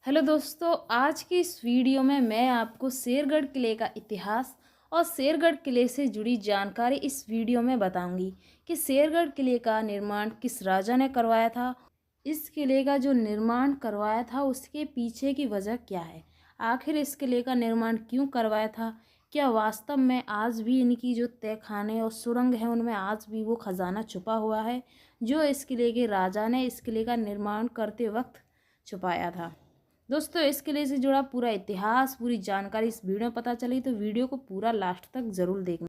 Hello दोस्तों, आज की इस वीडियो में मैं आपको शेरगढ़ किले का इतिहास और शेरगढ़ किले से जुड़ी जानकारी इस वीडियो में बताऊंगी कि शेरगढ़ किले का निर्माण किस राजा ने करवाया था। इस किले का जो निर्माण करवाया था उसके पीछे की वजह क्या है, आखिर इस किले का निर्माण क्यों करवाया था, क्या वास्तव में आज भी इनकी जो तहखाने और सुरंग है उनमें आज भी वो खजाना छुपा हुआ है जो इस किले के राजा ने इस किले का निर्माण करते वक्त छुपाया था। दोस्तों, इस किले से जुड़ा पूरा इतिहास, पूरी जानकारी इस वीडियो में पता चली तो वीडियो को पूरा लास्ट तक ज़रूर देखना।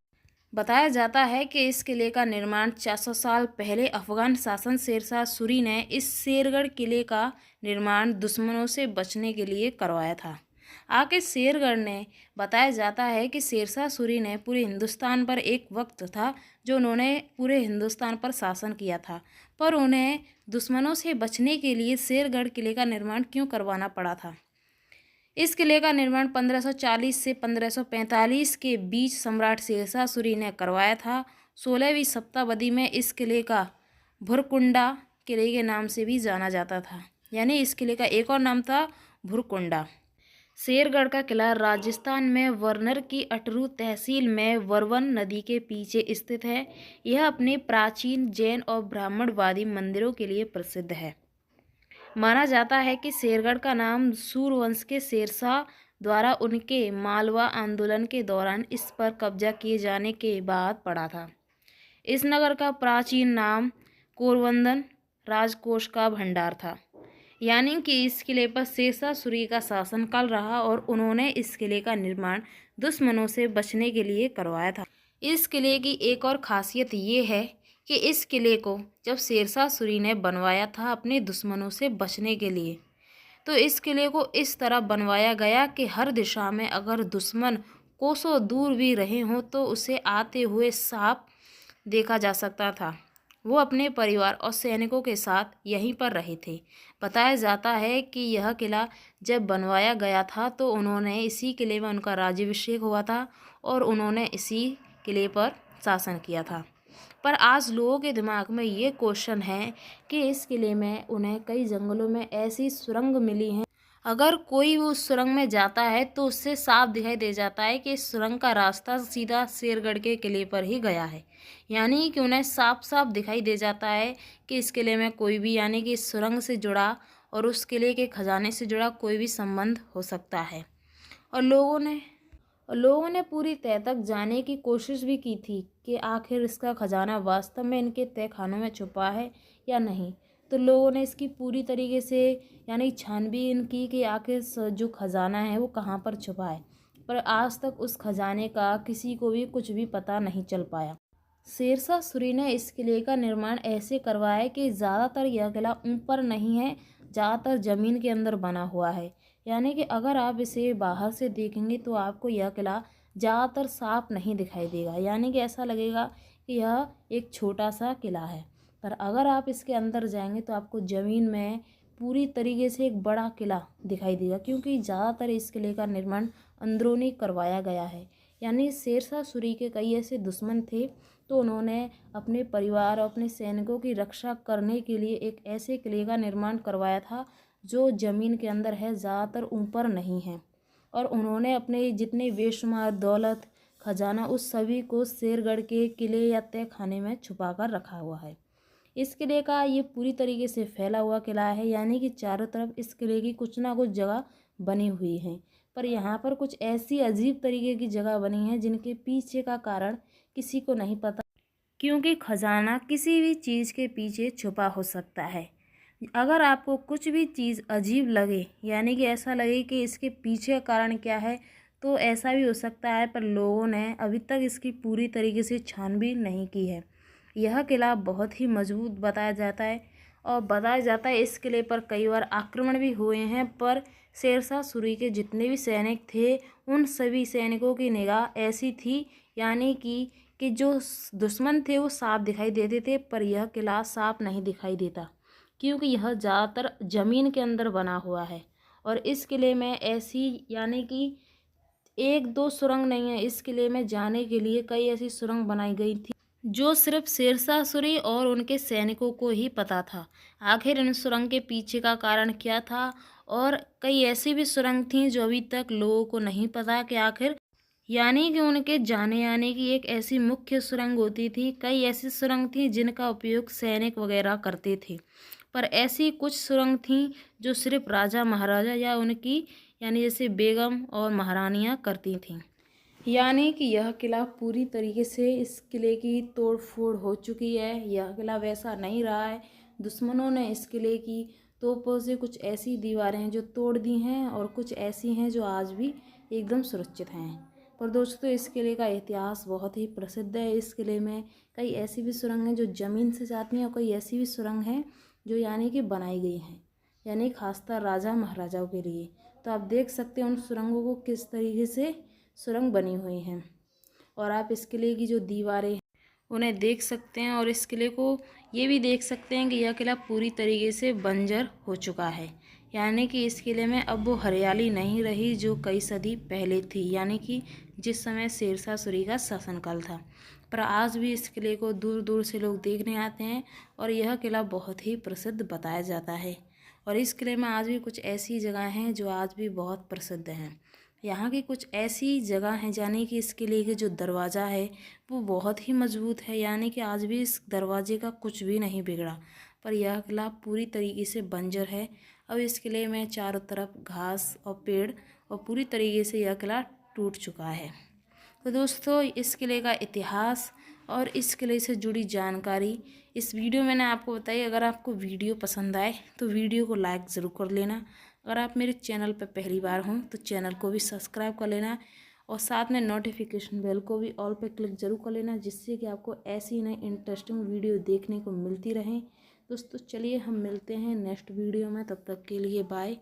बताया जाता है कि इस किले का निर्माण 400 साल पहले अफगान शासक शेरशाह सूरी ने इस शेरगढ़ किले का निर्माण दुश्मनों से बचने के लिए करवाया था। आगे शेरगढ़ ने बताया जाता है कि शेरशाह सूरी ने पूरे हिंदुस्तान पर एक वक्त था जो उन्होंने पूरे हिंदुस्तान पर शासन किया था, पर उन्हें दुश्मनों से बचने के लिए शेरगढ़ किले का निर्माण क्यों करवाना पड़ा था। इस किले का निर्माण 1540 से 1545 के बीच सम्राट शेरशाह सूरी ने करवाया था। 16वीं शताब्दी में इस किले का भुरकुंडा किले के नाम से भी जाना जाता था, यानी इस किले का एक और नाम था भुरकुंडा। शेरगढ़ का किला राजस्थान में वर्नर की अटरू तहसील में वरवन नदी के पीछे स्थित है। यह अपने प्राचीन जैन और ब्राह्मणवादी मंदिरों के लिए प्रसिद्ध है। माना जाता है कि शेरगढ़ का नाम सूरवंश के शेरशाह द्वारा उनके मालवा आंदोलन के दौरान इस पर कब्जा किए जाने के बाद पड़ा था। इस नगर का प्राचीन नाम कोरवंदन राजकोष का भंडार था, यानी कि इस किले पर शेरशाह सूरी का शासनकाल रहा और उन्होंने इस किले का निर्माण दुश्मनों से बचने के लिए करवाया था। इस किले की एक और खासियत ये है कि इस किले को जब शेरशाह सूरी ने बनवाया था अपने दुश्मनों से बचने के लिए, तो इस किले को इस तरह बनवाया गया कि हर दिशा में अगर दुश्मन कोसों दूर भी रहे हों तो उसे आते हुए साफ देखा जा सकता था। वो अपने परिवार और सैनिकों के साथ यहीं पर रहे थे। बताया जाता है कि यह किला जब बनवाया गया था तो उन्होंने इसी किले में उनका राज्याभिषेक हुआ था और उन्होंने इसी किले पर शासन किया था। पर आज लोगों के दिमाग में ये क्वेश्चन है कि इस किले में उन्हें कई जंगलों में ऐसी सुरंग मिली हैं, अगर कोई उस सुरंग में जाता है तो उससे साफ दिखाई दे जाता है कि इस सुरंग का रास्ता सीधा शेरगढ़ के किले पर ही गया है। यानी कि उन्हें साफ साफ दिखाई दे जाता है कि इस किले में कोई भी, यानी कि इस सुरंग से जुड़ा और उस किले के खजाने से जुड़ा कोई भी संबंध हो सकता है। और लोगों ने पूरी तह तक जाने की कोशिश भी की थी कि आखिर इसका खजाना वास्तव में इनके तहखानों में छुपा है या नहीं। तो लोगों ने इसकी पूरी तरीके से यानी छानबीन की कि आखिर जो खजाना है वो कहाँ पर छुपा है, पर आज तक उस खजाने का किसी को भी कुछ भी पता नहीं चल पाया। शेरशाह सूरी ने इस किले का निर्माण ऐसे करवाया कि ज़्यादातर यह किला ऊपर नहीं है, ज़्यादातर ज़मीन के अंदर बना हुआ है। यानी कि अगर आप इसे बाहर से देखेंगे तो आपको यह किला ज़्यादातर साफ नहीं दिखाई देगा, यानी कि ऐसा लगेगा कि यह एक छोटा सा किला है। पर अगर आप इसके अंदर जाएंगे तो आपको ज़मीन में पूरी तरीके से एक बड़ा किला दिखाई देगा, क्योंकि ज़्यादातर इस किले का निर्माण अंदरूनी करवाया गया है। यानी शेरशाह सूरी के कई ऐसे दुश्मन थे तो उन्होंने अपने परिवार और अपने सैनिकों की रक्षा करने के लिए एक ऐसे किले का निर्माण करवाया था जो ज़मीन के अंदर है, ज़्यादातर ऊपर नहीं है। और उन्होंने अपने जितने बेशुमार दौलत खजाना उस सभी को शेरगढ़ के किले या तहखाने में छुपा कर रखा हुआ है। इस किले का ये पूरी तरीके से फैला हुआ किला है, यानी कि चारों तरफ इस किले की कुछ ना कुछ जगह बनी हुई है। पर यहाँ पर कुछ ऐसी अजीब तरीके की जगह बनी है जिनके पीछे का कारण किसी को नहीं पता, क्योंकि खजाना किसी भी चीज़ के पीछे छुपा हो सकता है। अगर आपको कुछ भी चीज़ अजीब लगे, यानी कि ऐसा लगे कि इसके पीछे का कारण क्या है, तो ऐसा भी हो सकता है, पर लोगों ने अभी तक इसकी पूरी तरीके से छानबीन नहीं की है। यह किला बहुत ही मजबूत बताया जाता है और बताया जाता है इस किले पर कई बार आक्रमण भी हुए हैं, पर शेरशाह सूरी के जितने भी सैनिक थे उन सभी सैनिकों की निगाह ऐसी थी, यानी कि जो दुश्मन थे वो साफ दिखाई देते थे, पर यह किला साफ नहीं दिखाई देता, क्योंकि यह ज़्यादातर ज़मीन के अंदर बना हुआ है। और इस किले में ऐसी यानी कि एक दो सुरंग नहीं है, इस किले में जाने के लिए कई ऐसी सुरंग बनाई गई थी जो सिर्फ शेरशाह सूरी और उनके सैनिकों को ही पता था। आखिर इन सुरंग के पीछे का कारण क्या था, और कई ऐसी भी सुरंग थीं जो अभी तक लोगों को नहीं पता कि आखिर, यानी कि उनके जाने आने की एक ऐसी मुख्य सुरंग होती थी। कई ऐसी सुरंग थी जिनका उपयोग सैनिक वगैरह करते थे, पर ऐसी कुछ सुरंग थीं जो सिर्फ राजा महाराजा या उनकी, यानी जैसे बेगम और महारानियाँ करती थीं। यानी कि यह किला पूरी तरीके से, इस किले की तोड़ फोड़ हो चुकी है। यह किला वैसा नहीं रहा है। दुश्मनों ने इस किले की तोपों से कुछ ऐसी दीवारें हैं जो तोड़ दी हैं, और कुछ ऐसी हैं जो आज भी एकदम सुरक्षित हैं। पर दोस्तों, इस किले का इतिहास बहुत ही प्रसिद्ध है। इस किले में कई ऐसी भी सुरंग हैं जो ज़मीन से जाती हैं, और कई ऐसी भी सुरंग हैं जो यानी कि बनाई गई हैं, यानी खासकर राजा महाराजाओं के लिए। तो आप देख सकते हैं उन सुरंगों को किस तरीके से सुरंग बनी हुई हैं, और आप इस किले की जो दीवारें उन्हें देख सकते हैं, और इस किले को ये भी देख सकते हैं कि यह किला पूरी तरीके से बंजर हो चुका है। यानी कि इस किले में अब वो हरियाली नहीं रही जो कई सदी पहले थी, यानी कि जिस समय शेरशाह सूरी का शासनकाल था। पर आज भी इस किले को दूर दूर से लोग देखने आते हैं, और यह किला बहुत ही प्रसिद्ध बताया जाता है। और इस किले में आज भी कुछ ऐसी जगह हैं जो आज भी बहुत प्रसिद्ध हैं। यहाँ की कुछ ऐसी जगह हैं, यानी कि इस किले के जो दरवाज़ा है वो बहुत ही मजबूत है, यानी कि आज भी इस दरवाजे का कुछ भी नहीं बिगड़ा। पर यह किला पूरी तरीके से बंजर है। अब इस किले में चारों तरफ घास और पेड़, और पूरी तरीके से यह किला टूट चुका है। तो दोस्तों, इस किले का इतिहास और इस किले से जुड़ी जानकारी इस वीडियो में मैंने आपको बताई। अगर आपको वीडियो पसंद आए तो वीडियो को लाइक ज़रूर कर लेना। अगर आप मेरे चैनल पर पहली बार हों तो चैनल को भी सब्सक्राइब कर लेना, और साथ में नोटिफिकेशन बेल को भी ऑल पे क्लिक ज़रूर कर लेना, जिससे कि आपको ऐसी नई इंटरेस्टिंग वीडियो देखने को मिलती रहें। दोस्तों चलिए हम मिलते हैं नेक्स्ट वीडियो में, तब तक के लिए बाय।